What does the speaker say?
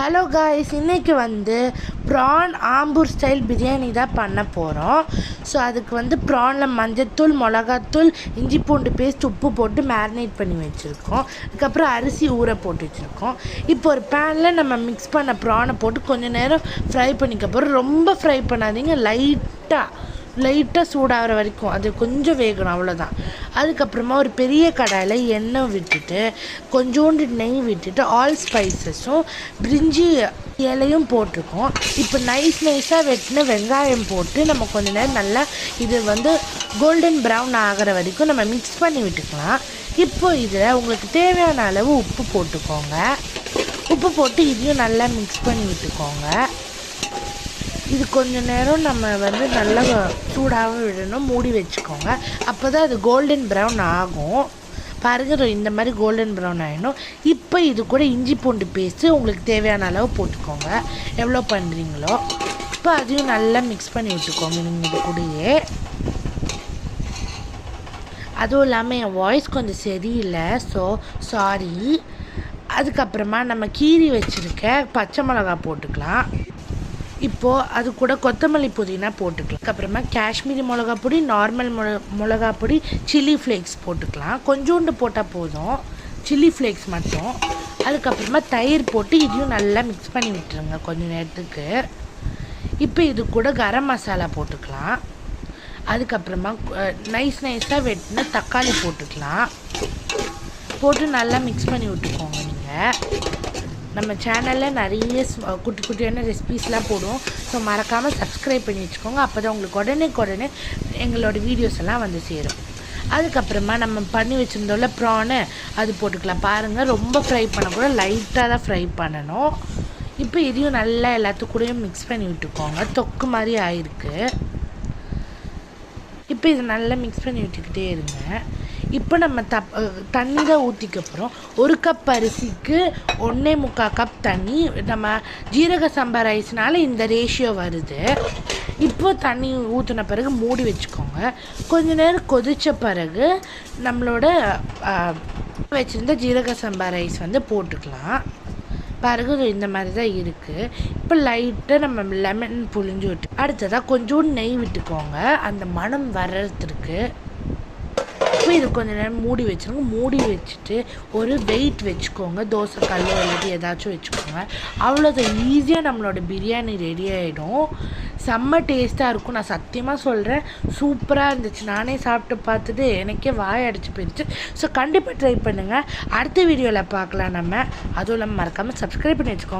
Hello guys, இன்றைக்கி PRAN Ambur style biryani தான் பண்ண போகிறோம். ஸோ அதுக்கு ப்ரானில் மஞ்சத்தூள், மிளகாத்தூள், இஞ்சி பூண்டு பேஸ்ட், உப்பு போட்டு மேரினேட் பண்ணி வச்சுருக்கோம். அதுக்கப்புறம் அரிசி ஊற போட்டு வச்சுருக்கோம். இப்போ ஒரு பேனில் நம்ம மிக்ஸ் பண்ண ப்ரானை போட்டு கொஞ்சம் நேரம் ஃப்ரை பண்ணிக்க போகிறோம். ரொம்ப ஃப்ரை பண்ணாதீங்க, லைட்டாக சூடாகிற வரைக்கும் அது கொஞ்சம் வேகணும், அவ்வளோதான். அதுக்கப்புறமா ஒரு பெரிய கடாயில் எண்ணெய் விட்டுட்டு கொஞ்சோண்டு நெய் விட்டுட்டு ஆல் ஸ்பைசஸும் பிரிஞ்சி இலையும் போட்டிருக்கோம். இப்போ நைஸாக வெட்டின வெங்காயம் போட்டு நம்ம கொஞ்ச நேரம் நல்லா இது கோல்டன் ப்ரௌன் ஆகிற வரைக்கும் நம்ம மிக்ஸ் பண்ணி விட்டுக்கலாம். இப்போ இதில் உங்களுக்கு தேவையான அளவு உப்பு போட்டுக்கோங்க. உப்பு போட்டு இதையும் நல்லா மிக்ஸ் பண்ணி விட்டுக்கோங்க. இது கொஞ்சம் நேரம் நம்ம நல்லா சூடாக விடணும், மூடி வச்சுக்கோங்க. அப்போ தான் அது கோல்டன் ப்ரௌன் ஆகும். பாருங்கள், இந்த மாதிரி கோல்டன் ப்ரௌன் ஆகிடும். இப்போ இது கூட இஞ்சி பூண்டு பேஸ்ட்டு உங்களுக்கு தேவையான அளவு போட்டுக்கோங்க, எவ்வளோ பண்ணுறீங்களோ. இப்போ அதையும் நல்லா மிக்ஸ் பண்ணி விட்டுக்கோங்க நீங்கள் இது கூடயே. அதுவும் இல்லாமல் என் வாய்ஸ் கொஞ்சம் சரியில்லை, ஸோ சாரி. அதுக்கப்புறமா நம்ம கீரி வச்சுருக்க பச்சை மிளகா போட்டுக்கலாம். இப்போது அது கூட கொத்தமல்லி புதினா போட்டுக்கலாம். அதுக்கப்புறமா காஷ்மீரி மிளகா பொடி, நார்மல் மிளகா பொடி, சில்லி ஃப்ளேக்ஸ் போட்டுக்கலாம். கொஞ்சோண்டு போட்டால் போதும், சில்லி ஃப்ளேக்ஸ் மட்டும். அதுக்கப்புறமா தயிர் போட்டு இதையும் நல்லா மிக்ஸ் பண்ணி விட்டுருங்க கொஞ்சம் நேரத்துக்கு. இப்போ இது கூட கரம் மசாலா போட்டுக்கலாம். அதுக்கப்புறமா நைஸாக வெட்டின தக்காளி போட்டுக்கலாம். போட்டு நல்லா மிக்ஸ் பண்ணி விட்டுக்கோங்க. நீங்கள் நம்ம சேனலில் நிறைய குட்டி குட்டியான ரெசிபீஸ்லாம் போடுவோம். ஸோ மறக்காமல் சப்ஸ்கிரைப் பண்ணி வச்சுக்கோங்க. அப்போ தான் உங்களுக்கு உடனே எங்களோட வீடியோஸ் எல்லாம் சேரும். அதுக்கப்புறமா நம்ம பண்ணி வச்சுருந்தோம்ல ப்ரானு, அது போட்டுக்கலாம். பாருங்கள், ரொம்ப ஃப்ரை பண்ணக்கூட, லைட்டாக தான் ஃப்ரை பண்ணணும். இப்போ இதையும் நல்லா எல்லாத்துக்கூடையும் மிக்ஸ் பண்ணி விட்டுக்கோங்க. தொக்கு மாதிரி ஆயிருக்கு. இப்போ இது நல்லா மிக்ஸ் பண்ணி விட்டுக்கிட்டே இருங்க. இப்போ நம்ம தண்ணி தான் ஊற்றிக்க போகிறோம். 1 கப் அரிசிக்கு 1.25 கப் தண்ணி. நம்ம ஜீரக சம்பா ரைஸ்னால இந்த ரேஷியோ வருது. இப்போது தண்ணி ஊற்றின பிறகு மூடி வச்சுக்கோங்க. கொஞ்ச நேரம் கொதித்த பிறகு நம்மளோட வச்சுருந்த ஜீரக சம்பா ரைஸ் போட்டுக்கலாம். பிறகு இந்த மாதிரி தான் இருக்குது. இப்போ லைட்டாக நம்ம லெமன் புழிஞ்சு விட்டு அடுத்ததாக கொஞ்சோண்டு நெய் விட்டுக்கோங்க, அந்த மணம் வர்றதுக்கு. இப்போ இது கொஞ்சம் நேரம் மூடி வச்சுருங்க. மூடி வச்சுட்டு ஒரு வெயிட் வச்சுக்கோங்க, தோசை கல்லோ இல்லாட்டி ஏதாச்சும் வச்சுக்கோங்க. அவ்வளோதான், ஈஸியாக நம்மளோட பிரியாணி ரெடி ஆகிடும். செம்ம டேஸ்ட்டாக இருக்கும், நான் சத்தியமாக சொல்கிறேன். சூப்பராக இருந்துச்சு. நானே சாப்பிட்டு பார்த்துட்டு எனக்கே வாய் அடிச்சு போயிடுச்சு. ஸோ கண்டிப்பாக ட்ரை பண்ணுங்கள். அடுத்த வீடியோவில் பார்க்கலாம் நம்ம. அதுவும் இல்லாமல் மறக்காமல் சப்ஸ்கிரைப் பண்ணி வச்சுக்கோங்க.